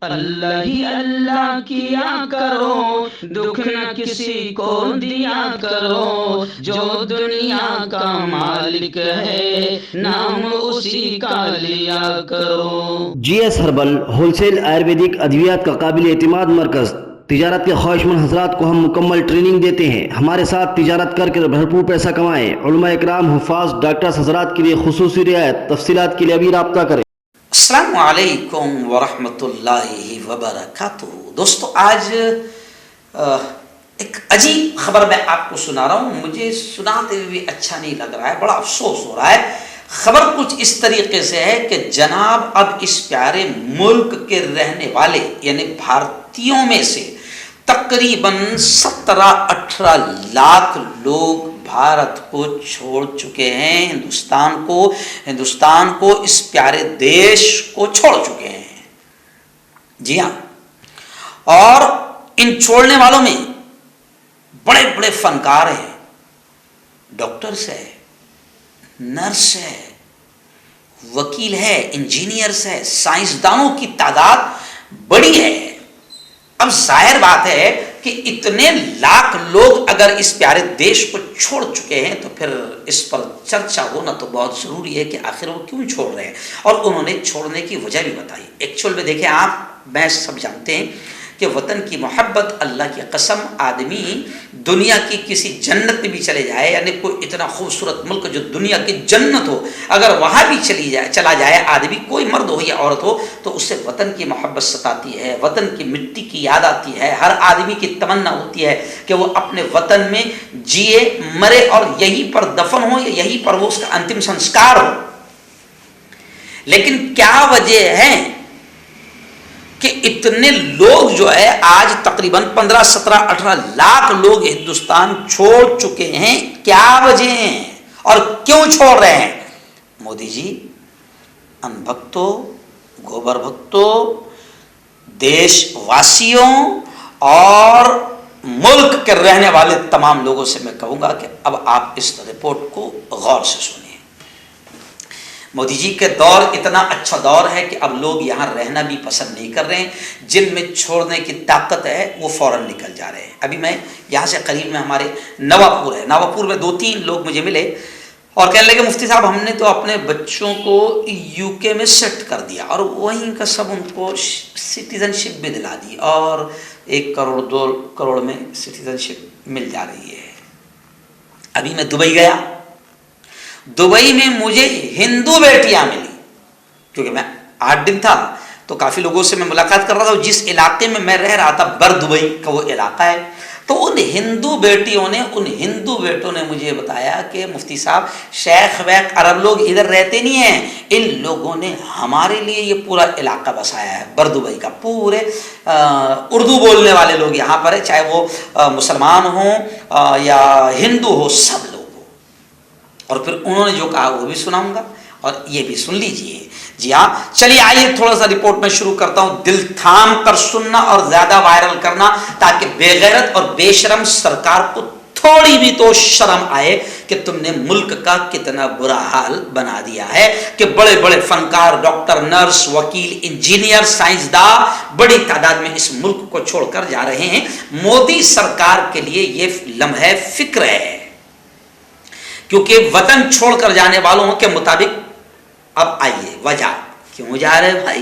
اللہ ہی اللہ کیا کرو، دکھ نہ کسی کو دیا کرو، جو دنیا کا مالک ہے نام اسی کا لیا کرو۔ G S herbal wholesale Ayurvedic ادویات کا قابل اعتماد مرکز۔ تجارت کے خواہشمند حضرات کو ہم مکمل ٹریننگ دیتے ہیں۔ ہمارے ساتھ تجارت کر کے بھرپور پیسہ کمائیں۔ علماء اکرام، حفاظ، ڈاکٹرز حضرات کے لیے خصوصی رعایت۔ تفصیلات کے لیے ابھی رابطہ کریں۔ السلام علیکم ورحمۃ اللہ وبرکاتہ۔ دوستو، آج ایک عجیب خبر میں آپ کو سنا رہا ہوں۔ مجھے سناتے ہوئے بھی اچھا نہیں لگ رہا ہے، بڑا افسوس ہو رہا ہے۔ خبر کچھ اس طریقے سے ہے کہ جناب اب اس پیارے ملک کے رہنے والے یعنی بھارتیوں میں سے تقریباً 17-18 لاکھ لوگ بھارت کو چھوڑ چکے ہیں، ہندوستان کو اس پیارے دیش کو چھوڑ چکے ہیں۔ جی ہاں، اور ان چھوڑنے والوں میں بڑے بڑے فنکار ہیں، ڈاکٹرز ہے، نرس ہے، وکیل ہے، انجینئرز ہے، سائنسدانوں کی تعداد بڑی ہے۔ اب ظاہر بات ہے کہ اتنے لاکھ لوگ اگر اس پیارے دیش کو چھوڑ چکے ہیں تو پھر اس پر چرچا ہونا تو بہت ضروری ہے کہ آخر وہ کیوں چھوڑ رہے ہیں، اور انہوں نے چھوڑنے کی وجہ بھی بتائی۔ ایکچوئل میں دیکھیں، میں سب جانتے ہیں کہ وطن کی محبت، اللہ کی قسم، آدمی دنیا کی کسی جنت میں بھی چلے جائے، یعنی کوئی اتنا خوبصورت ملک جو دنیا کی جنت ہو، اگر وہاں بھی چلا جائے آدمی، کوئی مرد ہو یا عورت ہو، تو اس سے وطن کی محبت ستاتی ہے، وطن کی مٹی کی یاد آتی ہے۔ ہر آدمی کی تمنا ہوتی ہے کہ وہ اپنے وطن میں جیے، مرے اور یہیں پر دفن ہو یا یہیں پر وہ اس کا انتم سنسکار ہو۔ لیکن کیا وجہ ہے کہ اتنے لوگ جو ہے آج تقریباً 15-17-18 لاکھ لوگ ہندوستان چھوڑ چکے ہیں؟ کیا وجہ ہیں اور کیوں چھوڑ رہے ہیں؟ مودی جی، ان بھکتوں، گوبر بھکتوں، دیش واسیوں اور ملک کے رہنے والے تمام لوگوں سے میں کہوں گا کہ اب آپ اس رپورٹ کو غور سے سنیں۔ مودی جی کے دور اتنا اچھا دور ہے کہ اب لوگ یہاں رہنا بھی پسند نہیں کر رہے ہیں۔ جن میں چھوڑنے کی طاقت ہے وہ فوراً نکل جا رہے ہیں۔ ابھی میں یہاں سے قریب میں ہمارے نواپور ہے، نواپور میں 2-3 لوگ مجھے ملے اور کہنے لگے مفتی صاحب ہم نے تو اپنے بچوں کو یو کے میں سیٹ کر دیا اور وہیں کا سب ان کو سٹیزن شپ بھی دلا دی اور 1 کروڑ 2 کروڑ میں سٹیزن شپ مل جا رہی ہے۔ ابھی میں دبئی گیا، دبئی میں مجھے ہندو بیٹیاں ملی، کیونکہ میں 8 دن تھا تو کافی لوگوں سے میں ملاقات کر رہا تھا۔ جس علاقے میں میں رہ رہا تھا، بر دبئی کا وہ علاقہ ہے، تو ان ہندو بیٹوں نے مجھے بتایا کہ مفتی صاحب شیخ ویخ عرب لوگ ادھر رہتے نہیں ہیں، ان لوگوں نے ہمارے لیے یہ پورا علاقہ بسایا ہے، بر دبئی کا پورے اردو بولنے والے لوگ یہاں پر ہے، چاہے وہ مسلمان ہوں یا ہندو ہو، سب لوگ۔ اور پھر انہوں نے جو کہا وہ بھی سناؤں گا اور یہ بھی سن لیجئے۔ جی ہاں، چلیے آئیے تھوڑا سا رپورٹ میں شروع کرتا ہوں۔ دل تھام کر سننا اور زیادہ وائرل کرنا تاکہ بے غیرت اور بے شرم سرکار کو تھوڑی بھی تو شرم آئے کہ تم نے ملک کا کتنا برا حال بنا دیا ہے کہ بڑے بڑے فنکار، ڈاکٹر، نرس، وکیل، انجینئر، سائنسداں بڑی تعداد میں اس ملک کو چھوڑ کر جا رہے ہیں۔ مودی سرکار کے لیے یہ لمحہ فکر ہے، کیونکہ وطن چھوڑ کر جانے والوں کے مطابق اب آئیے وجہ کیوں جا رہے بھائی؟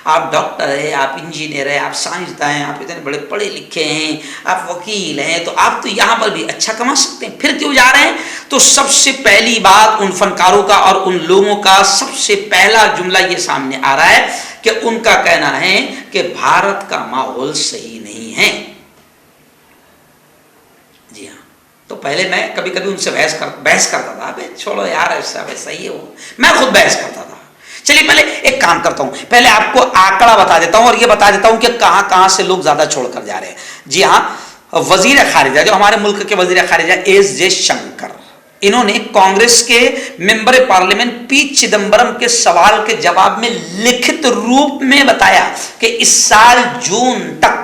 آپ ڈاکٹر ہیں، آپ انجینئر ہیں، آپ سائنسداں ہیں، آپ اتنے بڑے پڑھے لکھے ہیں، آپ وکیل ہیں، تو آپ تو یہاں پر بھی اچھا کما سکتے ہیں، پھر کیوں جا رہے ہیں؟ تو سب سے پہلی بات ان فنکاروں کا اور ان لوگوں کا سب سے پہلا جملہ یہ سامنے آ رہا ہے کہ ان کا کہنا ہے کہ بھارت کا ماحول صحیح نہیں ہے۔ جی ہاں، تو پہلے میں کبھی کبھی ان سے بحث کرتا تھا، چھوڑو یار ایسا ویسا ہی ہو، میں خود بحث کرتا تھا۔ چلیے پہلے ایک کام کرتا ہوں، پہلے آپ کو آنکڑا بتا دیتا ہوں اور یہ بتا دیتا ہوں کہ کہاں کہاں سے لوگ زیادہ چھوڑ کر جا رہے ہیں۔ جی ہاں، وزیر خارجہ جو ہمارے ملک کے وزیر خارجہ ایس جے شنکر، انہوں نے کانگریس کے ممبر پارلیمنٹ پی چدمبرم کے سوال کے جواب میں لکھت روپ میں بتایا کہ اس سال جون تک،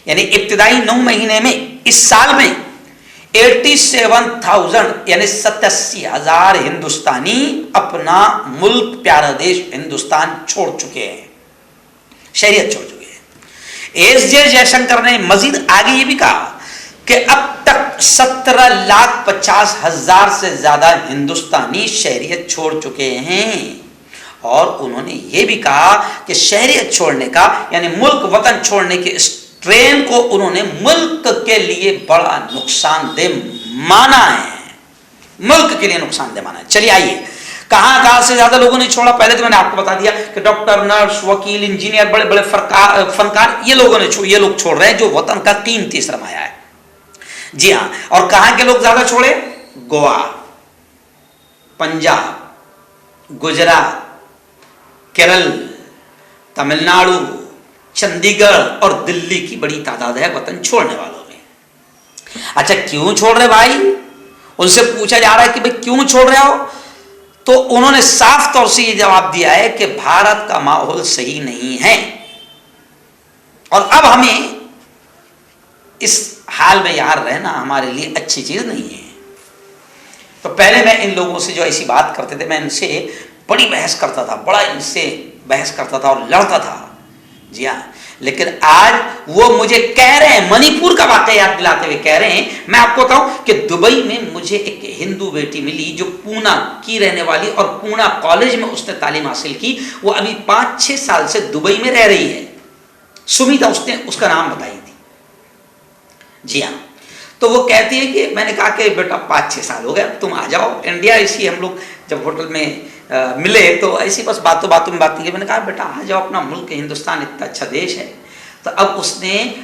یعنی ابتدائی 9 مہینے میں، اس سال میں 87,000 یعنی 87,000 ہندوستانی اپنا ملک، پیارا دیش ہندوستان چھوڑ چکے ہیں۔ शरीयत छोड़ चुके हैं। एस जे जयशंकर ने मजीद आगे ये भी कहा कि अब तक 17,50,000 से ज्यादा हिंदुस्तानी शहरियत छोड़ चुके हैं। और उन्होंने ये भी कहा कि शहरियत छोड़ने का यानी मुल्क वतन छोड़ने के इस ट्रेन को उन्होंने मुल्क के लिए बड़ा नुकसानदेह माना है, मुल्क के लिए नुकसानदेह माना है। चलिए आइए, कहां से ज्यादा लोगों ने छोड़ा। पहले तो मैंने आपको बता दिया कि डॉक्टर, नर्स, वकील, इंजीनियर, बड़े बड़े फनकार, ये लोग छोड़ रहे हैं जो वतन का कीमती सरमाया है। जी हां, और कहां के लोग ज्यादा छोड़े? गोवा, पंजाब, गुजरात, केरल, तमिलनाडु, चंडीगढ़ और दिल्ली की बड़ी तादाद है वतन छोड़ने वालों में। अच्छा, क्यों छोड़ रहे भाई? उनसे पूछा जा रहा है कि भाई क्यों छोड़ रहे हो, तो उन्होंने साफ तौर से यह जवाब दिया है कि भारत का माहौल सही नहीं है और अब हमें इस हाल में यहां रहना हमारे लिए अच्छी चीज नहीं है। तो पहले मैं इन लोगों से जो ऐसी बात करते थे, मैं इनसे बड़ी बहस करता था, बड़ा इनसे बहस करता था और लड़ता था। जी हाँ, लेकिन आज वो मुझे कह रहे हैं, मणिपुर का वाकया याद दिलाते हुए कह रहे हैं, मैं आपको बताऊं कि दुबई में मुझे एक हिंदू बेटी मिली जो पूना की रहने वाली और पूना कॉलेज में उसने तालीम हासिल की। वो अभी 5-6 साल से दुबई में रह रही है, सुमिता उसने उसका नाम बताई थी। जी हाँ, तो वो कहती है कि मैंने कहा कि बेटा 5-6 साल हो गए, तुम आ जाओ इंडिया। इसी हम लोग जब होटल में मिले तो ऐसी बस बातों बातों में बात की, मैंने कहा बेटा आ जाओ, अपना मुल्क हिंदुस्तान इतना अच्छा देश है। तो अब उसने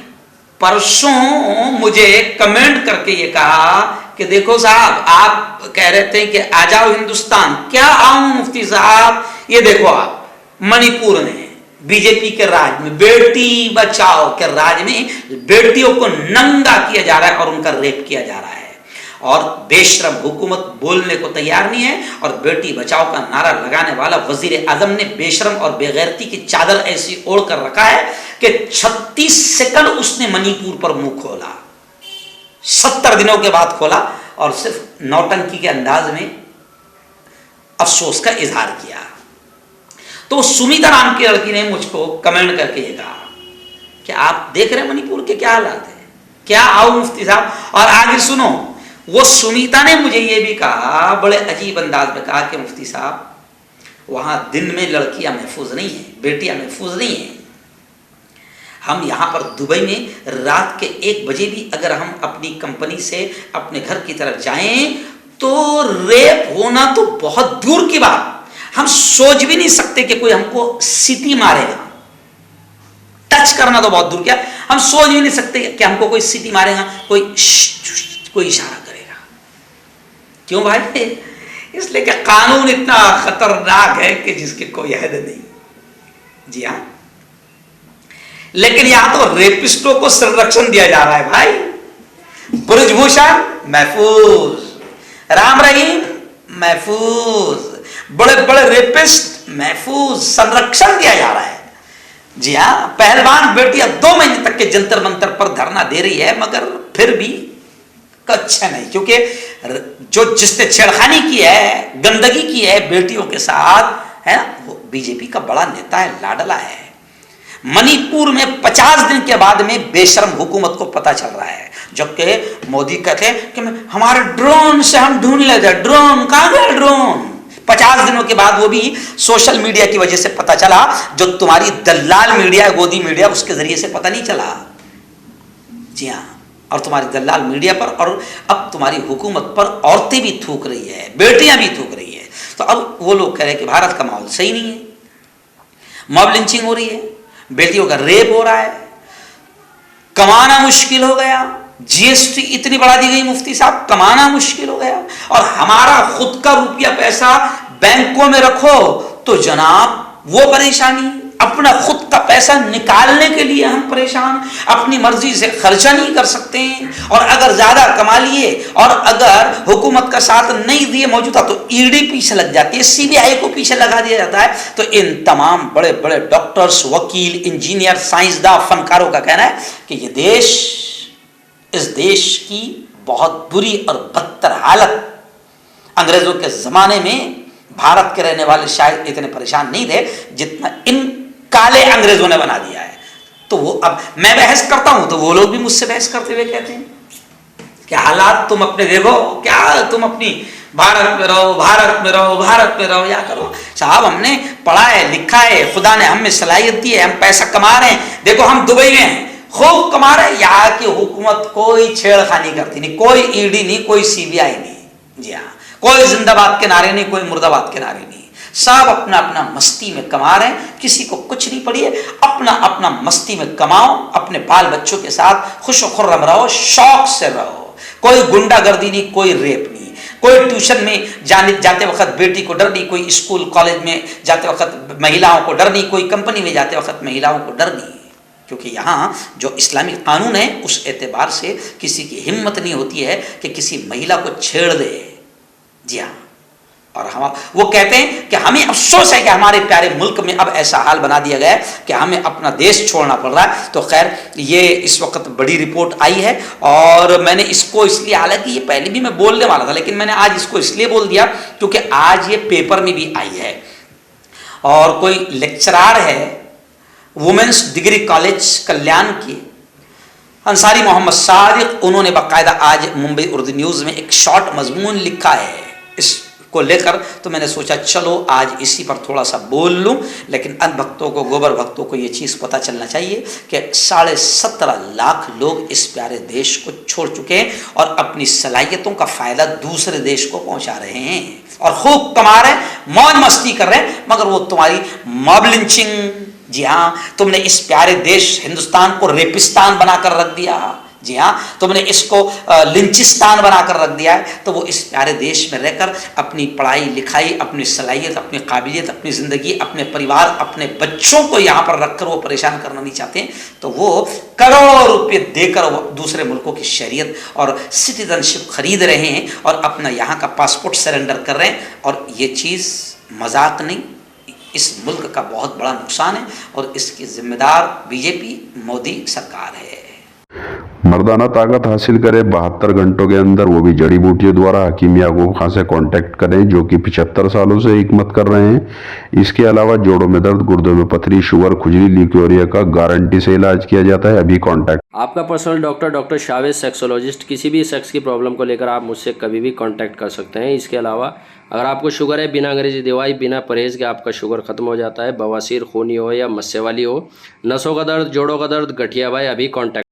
परसों मुझे कमेंट करके ये कहा कि देखो साहब, आप कह रहे थे कि आ जाओ हिंदुस्तान, क्या आऊं मुफ्ती साहब, ये देखो आप मणिपुर में बीजेपी के राज में, बेटी बचाओ के राज में बेटियों को नंगा किया जा रहा है और उनका रेप किया जा रहा है और बेशरम हुकूमत बोलने को तैयार नहीं है। और बेटी बचाओ का नारा लगाने वाला वजीर आजम ने बेशरम और बेगैरती की चादर ऐसी ओढ़ कर रखा है कि 36 सेकंड उसने मणिपुर पर मुंह खोला, 70 दिनों के बाद खोला और सिर्फ नौटंकी के अंदाज में अफसोस का इजहार किया। तो सुमिता नाम की लड़की ने मुझको कमेंट करके ये कहा कि आप देख रहे हैं मणिपुर के क्या हालात है, क्या आओ मुफ्ती साहब। और आगे सुनो, वो सुमिता ने मुझे ये भी कहा, बड़े अजीब अंदाज में कहा कि मुफ्ती साहब, वहां दिन में लड़कियां महफूज नहीं है, बेटियां महफूज नहीं है। हम यहां पर दुबई में रात के 1 बजे भी अगर हम अपनी कंपनी से अपने घर की तरफ जाएं तो रेप होना तो बहुत दूर की बात, हम सोच भी नहीं सकते कि कोई हमको सीटी मारेगा। टच करना तो बहुत दूर क्या, हम सोच भी नहीं सकते कि हमको कोई सीटी मारेगा, कोई इशारा करेगा। क्यों भाई? इसलिए कि कानून इतना खतरनाक है कि जिसके कोई हद नहीं। जी हाँ, लेकिन यहां तो रेपिस्टों को संरक्षण दिया जा रहा है भाई। ब्रजभूषण महफूज, राम रहीम महफूज, बड़े बड़े रेपिस्ट महफूज, संरक्षण दिया जा रहा है। जी हाँ, पहलवान बेटियां 2 महीने तक के जंतर मंतर पर धरना दे रही है, मगर फिर भी अच्छा नहीं, क्योंकि जो जिसने छेड़खानी की है, गंदगी की है बेटियों के साथ, है ना, वो बीजेपी का बड़ा नेता है, लाडला है। मणिपुर में 50 दिन के बाद में बेशरम हुकूमत को पता चल रहा है, जबकि मोदी कहते हैं कि हमारे ड्रोन से हम ढूंढ लेते हैं, ड्रोन कहां गया ड्रोन। 50 दिनों के बाद वो भी सोशल मीडिया की वजह से पता चला, जो तुम्हारी दलाल मीडिया, गोदी मीडिया, उसके जरिए से पता नहीं चला। जी हाँ, और तुम्हारी दलाल मीडिया पर और अब तुम्हारी हुकूमत पर औरतें भी थूक रही है, बेटियां भी थूक रही है। तो अब वो लोग कह रहे हैं कि भारत का माहौल सही नहीं है, मॉब लिंचिंग हो रही है, बेटियों का रेप हो रहा है, कमाना मुश्किल हो गया, जीएसटी इतनी बढ़ा दी गई मुफ्ती साहब, कमाना मुश्किल हो गया, और हमारा खुद का रुपया पैसा बैंकों में रखो तो जनाब वो परेशानी, अपना खुद का पैसा निकालने के लिए हम परेशान, अपनी मर्जी से खर्चा नहीं कर सकते हैं, और अगर ज्यादा कमा लिए और अगर हुकूमत का साथ नहीं दिए मौजूदा तो ईडी पीछे लग जाती है, सीबीआई को पीछे लगा दिया जाता है। तो इन तमाम बड़े बड़े डॉक्टर्स, वकील, इंजीनियर, साइंसदान, फनकारों का कहना है कि ये देश, इस देश की बहुत बुरी और बदतर हालत, अंग्रेजों के जमाने में भारत के रहने वाले शायद इतने परेशान नहीं थे जितना इन काले अंग्रेजों ने बना दिया है। तो वो, अब मैं बहस करता हूं तो वो लोग भी मुझसे बहस करते हुए कहते हैं कि हालात तुम अपने देखो, क्या तुम अपनी भारत में रहो, भारत में रहो, भारत में रहो, या करो। साहब हमने पढ़ा है, लिखा है, खुदा ने हमें सलाहियत दी है, हम पैसा कमा रहे हैं। देखो हम दुबई में हैं, खूब कमा रहे हैं, यहाँ की हुकूमत कोई छेड़खानी करती नहीं, कोई ईडी नहीं, कोई सीबीआई नहीं, जी हाँ, कोई जिंदाबाद के नारे नहीं, कोई मुर्दाबाद के नारे नहीं, सब अपना अपना मस्ती में कमा रहे हैं, किसी को कुछ नहीं पड़ी है। अपना अपना मस्ती में कमाओ, अपने बाल बच्चों के साथ खुश खुर्रम रहो, शौक से रहो, कोई गुंडागर्दी नहीं, कोई रेप नहीं, कोई ट्यूशन में जाते वक्त बेटी को डर नहीं, कोई स्कूल कॉलेज में जाते वक्त महिलाओं को डर नहीं, कोई कंपनी में जाते वक्त महिलाओं को डर नहीं, क्योंकि यहाँ जो इस्लामी कानून है उस एतबार से किसी की हिम्मत नहीं होती है कि किसी महिला को छेड़ दे। जी हाँ, और हम वो कहते हैं कि हमें अफसोस है कि हमारे प्यारे मुल्क में अब ऐसा हाल बना दिया गया है कि हमें अपना देश छोड़ना पड़ रहा है। तो खैर ये इस वक्त बड़ी रिपोर्ट आई है और मैंने इसको इसलिए, हालांकि ये पहले भी मैं बोलने वाला था लेकिन मैंने आज इसको इसलिए बोल दिया क्योंकि आज ये पेपर में भी आई है। और कोई लेक्चरार है वुमेन्स डिग्री कॉलेज कल्याण की, अंसारी मोहम्मद सादिक, उन्होंने बाकायदा आज मुंबई उर्दू न्यूज़ में एक शॉर्ट मजमून लिखा है इसको लेकर। तो मैंने सोचा चलो आज इसी पर थोड़ा सा बोल लूँ, लेकिन अंध भक्तों को, गोबर भक्तों को ये चीज़ पता चलना चाहिए कि 17.5 लाख लोग इस प्यारे देश को छोड़ चुके हैं और अपनी सलाहियतों का फ़ायदा दूसरे देश को पहुँचा रहे हैं और खूब कमा रहे हैं, मौज मस्ती कर रहे हैं। मगर वो तुम्हारी मॉब लिंचिंग, जी हाँ, तुमने इस प्यारे देश हिंदुस्तान को रेपिस्तान बनाकर रख दिया, जी हाँ, तुमने इसको लिंचिस्तान बनाकर रख दिया है। तो वो इस प्यारे देश में रहकर अपनी पढ़ाई लिखाई, अपनी सलाहियत, अपनी काबिलियत, अपनी ज़िंदगी, अपने परिवार, अपने बच्चों को यहाँ पर रखकर वो परेशान करना नहीं चाहते हैं। तो वो करोड़ों रुपये देकर वो दूसरे मुल्कों की शरीयत और सिटीजनशिप खरीद रहे हैं और अपना यहाँ का पासपोर्ट सरेंडर कर रहे हैं। और ये चीज़ मजाक नहीं, इस मुल्क का बहुत बड़ा नुकसान है और इसकी जिम्मेदार बीजेपी मोदी सरकार है। मर्दाना ताकत हासिल करे 72 घंटों के अंदर, वो भी जड़ी बूटियों द्वारा। हकीम याकूब खान से कांटेक्ट करें जो कि 75 सालों से हिकमत कर रहे हैं। इसके अलावा जोड़ों में दर्द, गुर्दों में पथरी, शुगर, खुजली, ल्यूकेरिया का गारंटी से इलाज किया जाता है। अभी कांटेक्ट। आपका पर्सनल डॉक्टर शावेज सेक्सोलॉजिस्ट, किसी भी सेक्स की प्रॉब्लम को लेकर आप मुझसे कभी भी कांटेक्ट कर सकते हैं। इसके अलावा अगर आपको शुगर है, बिना अंग्रेजी दवाई, बिना परहेज के आपका शुगर खत्म हो जाता है, बवासीर, खूनी हो या मस्से वाली हो, नसों का दर्द, जोड़ों का दर्द, गठिया भाई, अभी कांटेक्ट